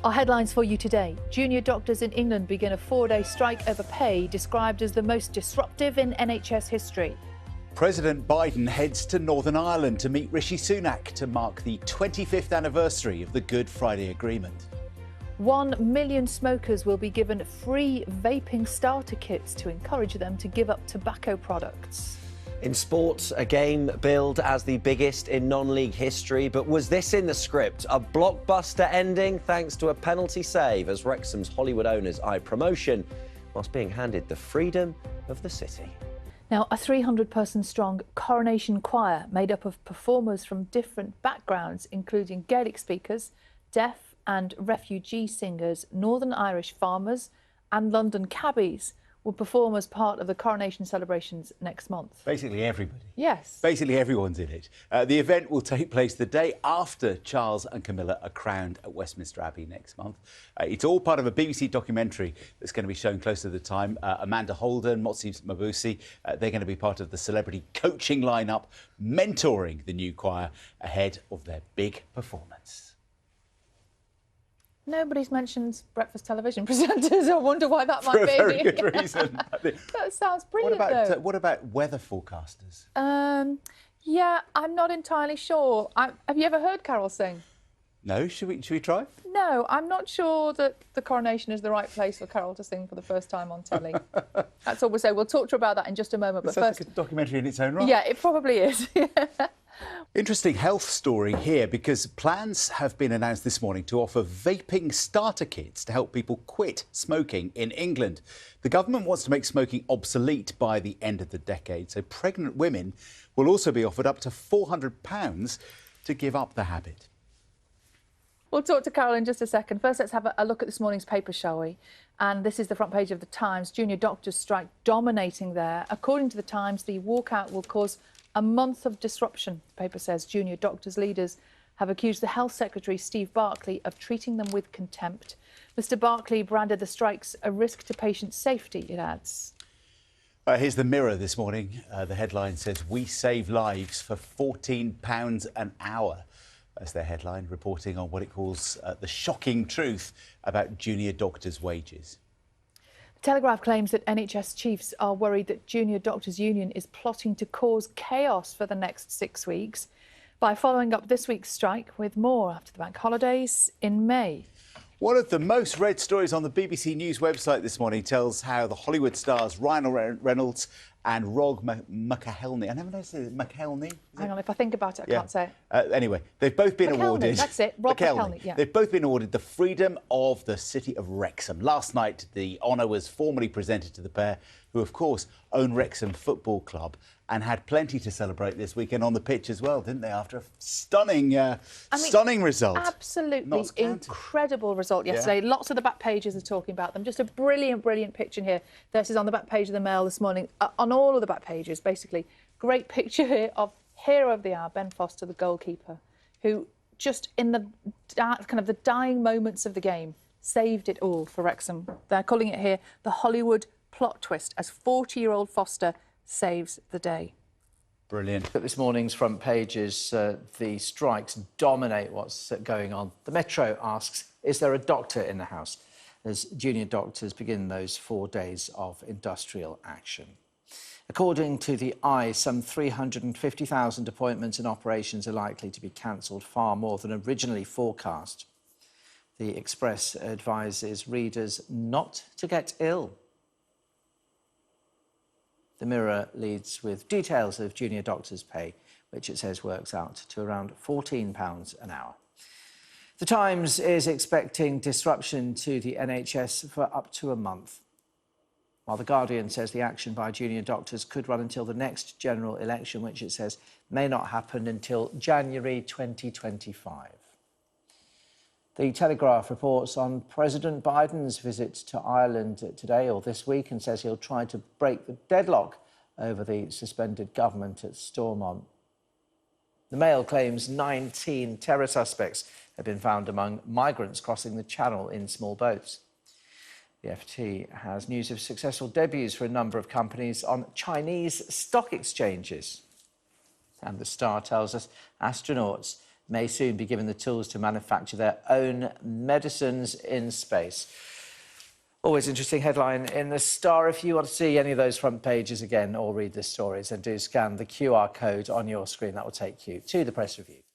Our headlines for you today. Junior doctors in England begin a 4-day strike over pay, described as the most disruptive in NHS history. President Biden heads to Northern Ireland to meet Rishi Sunak to mark the 25th anniversary of the Good Friday Agreement. 1 million smokers will be given free vaping starter kits to encourage them to give up tobacco products. In sports, a game billed as the biggest in non-league history, but was this in the script? A blockbuster ending thanks to a penalty save as Wrexham's Hollywood owners eye promotion whilst being handed the freedom of the city. Now, a 300-person strong Coronation choir made up of performers from different backgrounds, including Gaelic speakers, deaf and refugee singers, Northern Irish farmers and London cabbies, will perform as part of the Coronation celebrations next month. Basically everybody. Yes. Basically everyone's in it. The event will take place the day after Charles and Camilla are crowned at Westminster Abbey next month. It's all part of a BBC documentary that's going to be shown close to the time. Amanda Holden, Motsi Mabuse, they're going to be part of the celebrity coaching lineup, mentoring the new choir ahead of their big performance. Nobody's mentioned breakfast television presenters. I wonder why that might be. For a very good reason. That sounds brilliant, though. What about weather forecasters? Yeah, I'm not entirely sure. Have you ever heard Carol sing? No, should we try? No, I'm not sure that the Coronation is the right place for Carol to sing for the first time on telly. That's all we'll say. We'll talk to her about that in just a moment. But Sounds first, like a documentary in its own right. Yeah, it probably is. Interesting health story here, because plans have been announced this morning to offer vaping starter kits to help people quit smoking in England. The government wants to make smoking obsolete by the end of the decade, so pregnant women will also be offered up to £400 to give up the habit. We'll talk to Carol in just a second. First, let's have a look at this morning's paper, shall we? And this is the front page of The Times. Junior doctors strike dominating there. According to The Times, the walkout will cause a month of disruption. The paper says junior doctors' leaders have accused the Health Secretary, Steve Barclay, of treating them with contempt. Mr Barclay branded the strikes a risk to patient safety, it adds. Here's the Mirror this morning. The headline says, "We save lives for £14 an hour." That's their headline, reporting on what it calls the shocking truth about junior doctors' wages. The Telegraph claims that NHS chiefs are worried that Junior Doctors' Union is plotting to cause chaos for the next 6 weeks by following up this week's strike with more after the bank holidays in May. One of the most read stories on the BBC News website this morning tells how the Hollywood stars Ryan Reynolds and Rog McElhenney. I never know if it's McElhenney. Hang on, if I think about it, I can't say it. Anyway, they've both been awarded. That's it, Rog McElhenney. Yeah. They've both been awarded the freedom of the city of Wrexham. Last night, the honour was formally presented to the pair, who, of course, own Wrexham Football Club and had plenty to celebrate this weekend on the pitch as well, didn't they? After a stunning result. Absolutely incredible result yesterday. Yeah. Lots of the back pages are talking about them. Just a brilliant, brilliant picture here. This is on the back page of the Mail this morning. On all of the back pages, basically. Great picture here of hero of the hour, Ben Foster, the goalkeeper, who just in the kind of the dying moments of the game saved it all for Wrexham. They're calling it here the Hollywood plot twist, as 40-year-old Foster saves the day. Brilliant. At this morning's front pages, the strikes dominate what's going on. The Metro asks, is there a doctor in the house? As junior doctors begin those 4 days of industrial action. According to the Eye, some 350,000 appointments and operations are likely to be cancelled, far more than originally forecast. The Express advises readers not to get ill. The Mirror leads with details of junior doctors' pay, which it says works out to around £14 an hour. The Times is expecting disruption to the NHS for up to a month, while The Guardian says the action by junior doctors could run until the next general election, which it says may not happen until January 2025. The Telegraph reports on President Biden's visit to Ireland today or this week and says he'll try to break the deadlock over the suspended government at Stormont. The Mail claims 19 terror suspects have been found among migrants crossing the Channel in small boats. The FT has news of successful debuts for a number of companies on Chinese stock exchanges. And The Star tells us astronauts may soon be given the tools to manufacture their own medicines in space. Always interesting headline in the Star. If you want to see any of those front pages again or read the stories, then do scan the QR code on your screen. That will take you to the press review.